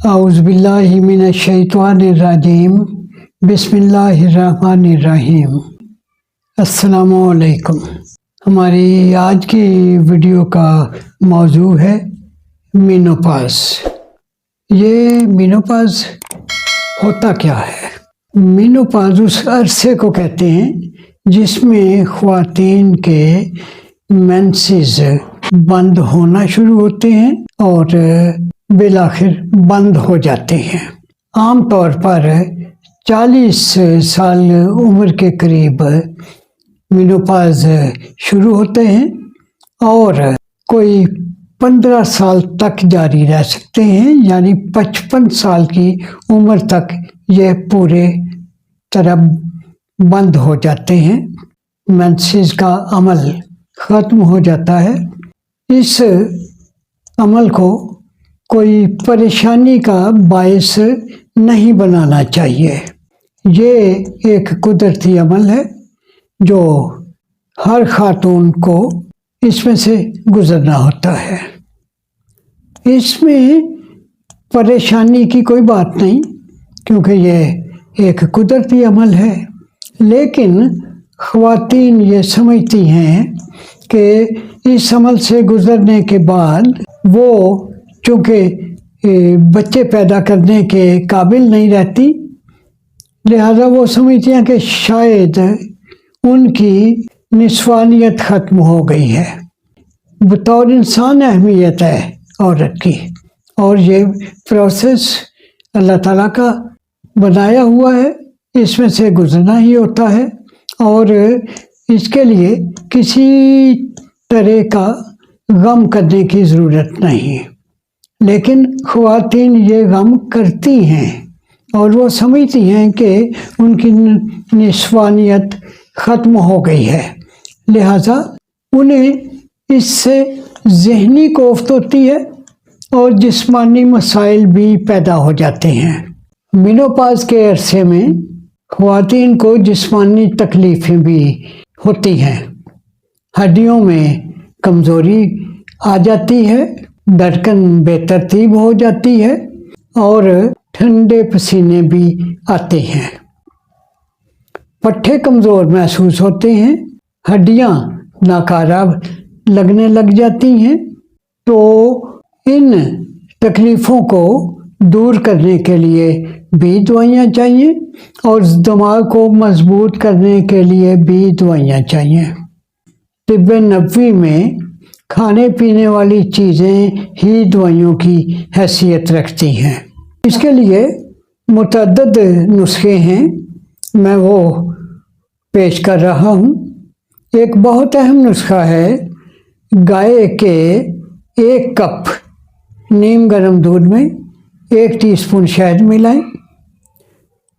اعوذ باللہ من الشیطان الرجیم بسم اللہ الرحمن الرحیم۔ السلام علیکم۔ ہماری آج کی ویڈیو کا موضوع ہے مینوپاز۔ یہ مینوپاز ہوتا کیا ہے؟ مینوپاز اس عرصے کو کہتے ہیں جس میں خواتین کے مینسز بند ہونا شروع ہوتے ہیں اور بالآخر بند ہو جاتے ہیں۔ عام طور پر 40 سال عمر کے قریب مینوپاز شروع ہوتے ہیں اور کوئی 15 سال تک جاری رہ سکتے ہیں، یعنی 55 سال کی عمر تک یہ پورے طرح بند ہو جاتے ہیں، مینسز کا عمل ختم ہو جاتا ہے۔ اس عمل کو کوئی پریشانی کا باعث نہیں بنانا چاہیے۔ یہ ایک قدرتی عمل ہے جو ہر خاتون کو اس میں سے گزرنا ہوتا ہے۔ اس میں پریشانی کی کوئی بات نہیں کیونکہ یہ ایک قدرتی عمل ہے، لیکن خواتین یہ سمجھتی ہیں کہ اس عمل سے گزرنے کے بعد وہ چونکہ بچے پیدا کرنے کے قابل نہیں رہتی، لہذا وہ سمجھتی ہیں کہ شاید ان کی نسوانیت ختم ہو گئی ہے۔ بطور انسان اہمیت ہے عورت کی، اور یہ پروسیس اللہ تعالیٰ کا بنایا ہوا ہے، اس میں سے گزرنا ہی ہوتا ہے اور اس کے لیے کسی طرح کا غم کرنے کی ضرورت نہیں۔ لیکن خواتین یہ غم کرتی ہیں اور وہ سمجھتی ہیں کہ ان کی نسوانیت ختم ہو گئی ہے، لہذا انہیں اس سے ذہنی کوفت ہوتی ہے اور جسمانی مسائل بھی پیدا ہو جاتے ہیں۔ مینوپاز کے عرصے میں خواتین کو جسمانی تکلیفیں بھی ہوتی ہیں، ہڈیوں میں کمزوری آ جاتی ہے، دھڑکن بے ترتیب ہو جاتی ہے اور ٹھنڈے پسینے بھی آتے ہیں، پٹھے کمزور محسوس ہوتے ہیں، ہڈیاں ناکارہ لگنے لگ جاتی ہیں۔ تو ان تکلیفوں کو دور کرنے کے لیے بھی دوائیاں چاہیے اور دماغ کو مضبوط کرنے کے لیے بھی دوائیاں چاہیے۔ طب نبوی میں کھانے پینے والی چیزیں ہی دوائیوں کی حیثیت رکھتی ہیں۔ اس کے لیے متعدد نسخے ہیں، میں وہ پیش کر رہا ہوں۔ ایک بہت اہم نسخہ ہے، گائے کے 1 کپ نیم گرم دودھ میں 1 ٹی اسپون شہد ملائیں،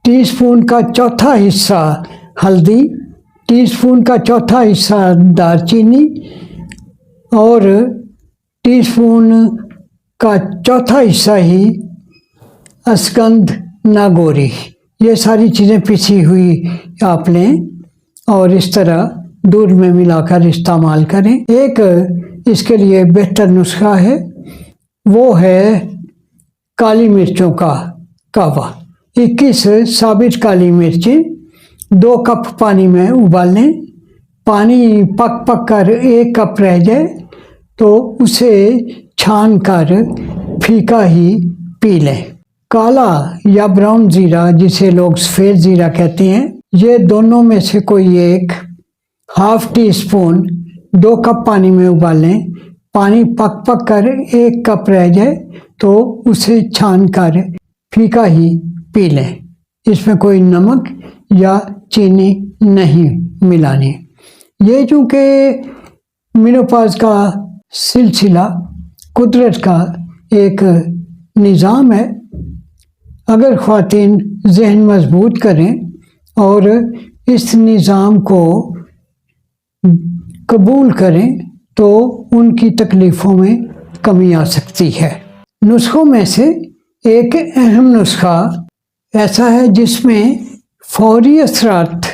ٹی اسپون کا چوتھا حصہ ہلدی، ٹی اسپون کا چوتھا حصہ دار چینی اور ٹی اسپون کا چوتھا حصہ ہی اسگندھ ناگوری، یہ ساری چیزیں پسی ہوئی آپ لیں اور اس طرح دودھ میں ملا کر استعمال کریں۔ ایک اس کے لیے بہتر نسخہ ہے، وہ ہے کالی مرچوں کا قہوہ۔ 21 ثابت کالی مرچیں 2 کپ پانی میں ابال لیں، پانی پک کر 1 کپ رہ جائے تو اسے چھان کر پھیکا ہی پی لیں۔ کالا یا براؤن زیرہ، جسے لوگ سفید زیرہ کہتے ہیں، یہ دونوں میں سے کوئی ایک ½ ٹی اسپون 2 کپ پانی میں ابال لیں، پانی پک کر 1 کپ رہ جائے تو اسے چھان کر پھیکا ہی پی لیں۔ اس میں کوئی نمک یا چینی نہیں ملانی۔ یہ چونکہ مینوپاز کا سلسلہ قدرت کا ایک نظام ہے، اگر خواتین ذہن مضبوط کریں اور اس نظام کو قبول کریں تو ان کی تکلیفوں میں کمی آ سکتی ہے۔ نسخوں میں سے ایک اہم نسخہ ایسا ہے جس میں فوری اثرات،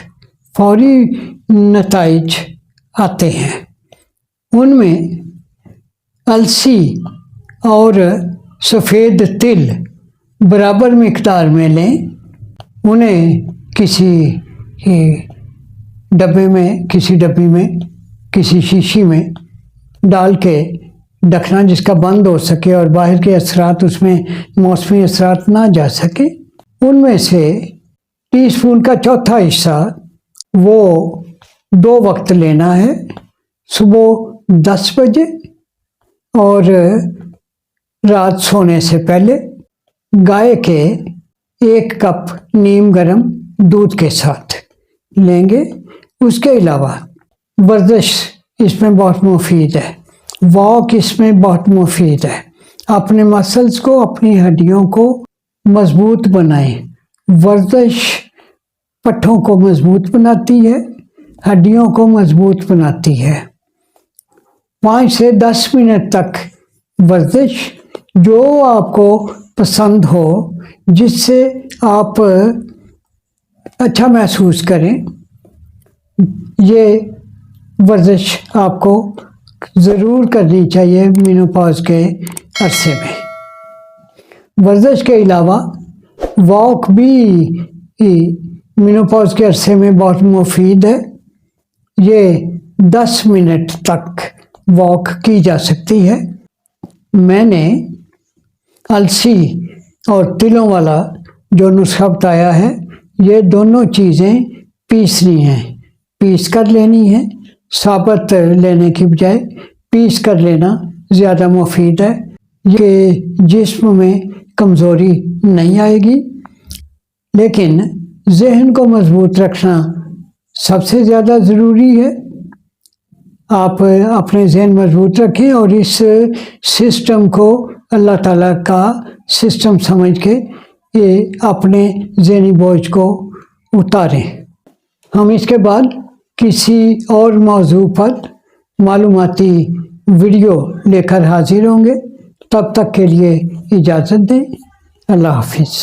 فوری نتائج آتے ہیں۔ ان میں السی اور سفید تل برابر مقدار میں لیں، انہیں کسی ڈبے میں، کسی ڈبی میں، کسی شیشی میں ڈال کے ڈھکنا جس کا بند ہو سکے اور باہر کے اثرات اس میں موسمی اثرات نہ جا سکے۔ ان میں سے ٹی اسپون کا چوتھا حصہ وہ 2 وقت لینا ہے، صبح 10 بجے اور رات سونے سے پہلے، گائے کے 1 کپ نیم گرم دودھ کے ساتھ لیں گے۔ اس کے علاوہ ورزش اس میں بہت مفید ہے، واک اس میں بہت مفید ہے۔ اپنے مسلز کو، اپنی ہڈیوں کو مضبوط بنائیں۔ ورزش پٹھوں کو مضبوط بناتی ہے، ہڈیوں کو مضبوط بناتی ہے۔ 5 سے 10 منٹ تک ورزش جو آپ کو پسند ہو، جس سے آپ اچھا محسوس کریں، یہ ورزش آپ کو ضرور کرنی چاہیے مینوپاز کے عرصے میں۔ ورزش کے علاوہ واک بھی مینوپاز کے عرصے میں بہت مفید ہے۔ یہ 10 منٹ تک واک کی جا سکتی ہے۔ میں نے السی اور تلوں والا جو نسخہ بتایا ہے، یہ دونوں چیزیں پیسنی ہیں، پیس کر لینی ہے، ثابت لینے کی بجائے پیس کر لینا زیادہ مفید ہے۔ یہ جسم میں کمزوری نہیں آئے گی، لیکن ذہن کو مضبوط رکھنا سب سے زیادہ ضروری ہے۔ آپ اپنے ذہن مضبوط رکھیں اور اس سسٹم کو اللہ تعالیٰ کا سسٹم سمجھ کے اپنے ذہنی بوجھ کو اتاریں۔ ہم اس کے بعد کسی اور موضوع پر معلوماتی ویڈیو لے کر حاضر ہوں گے۔ تب تک کے لیے اجازت دیں۔ اللہ حافظ۔